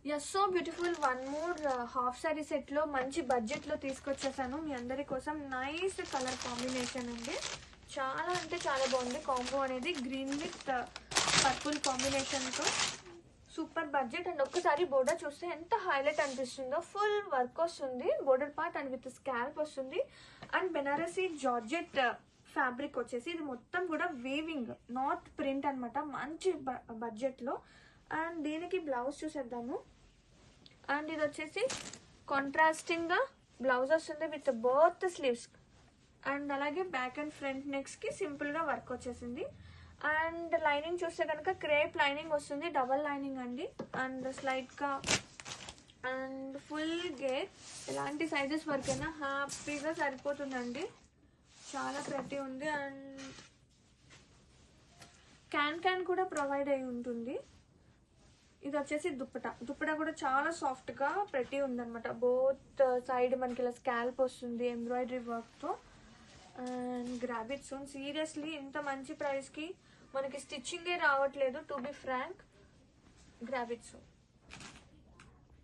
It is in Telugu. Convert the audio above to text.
Yes, so beautiful. One more half sari set లో మంచి బడ్జెట్ లో తీసుకొచ్చేసాను మీ అందరి కోసం. నైస్ కలర్ కాంబినేషన్ అండి, చాలా అంటే చాలా బాగుంది కాంబో అనేది. గ్రీన్ విత్ పర్పుల్ కాంబినేషన్ తో సూపర్ బడ్జెట్. అండ్ ఒక్కసారి బోర్డర్ చూస్తే ఎంత హైలైట్ అనిపిస్తుందో. ఫుల్ వర్క్ వస్తుంది border part and with scalp వస్తుంది. అండ్ బెనారసీ జార్జెట్ ఫ్యాబ్రిక్ వచ్చేసి ఇది మొత్తం కూడా వీవింగ్, నాట్ ప్రింట్ అనమాట. మంచి బడ్జెట్ లో. అండ్ దీనికి బ్లౌజ్ చూసేద్దాము. అండ్ ఇది వచ్చేసి కాంట్రాస్టింగ్ గా బ్లౌజ్ వస్తుంది విత్ బోత్ స్లీవ్స్. అండ్ అలాగే బ్యాక్ అండ్ ఫ్రంట్ నెక్స్ కి సింపుల్ గా వర్క్ వచ్చేసింది. అండ్ లైనింగ్ చూస్తే కనుక క్రేప్ లైనింగ్ వస్తుంది, డబల్ లైనింగ్ అండి. అండ్ స్లైట్ గా అండ్ ఫుల్ గేర్. ఎలాంటి సైజెస్ వరకైనా హ్యాపీగా సరిపోతుందండి, చాలా ప్రతి ఉంది. అండ్ క్యాన్ కూడా ప్రొవైడ్ అయి ఉంటుంది. ఇది వచ్చేసి దుప్పట కూడా చాలా సాఫ్ట్ గా ప్రతి ఉందన్నమాట. బోత్ సైడ్ మనకి ఇలా స్కాల్ప్ వస్తుంది ఎంబ్రాయిడరీ వర్క్ తో. And grab it soon. Seriously ఇంత మంచి ప్రైస్ కి మనకి స్టిచ్చింగే రావట్లేదు, to be frank. Grab it soon.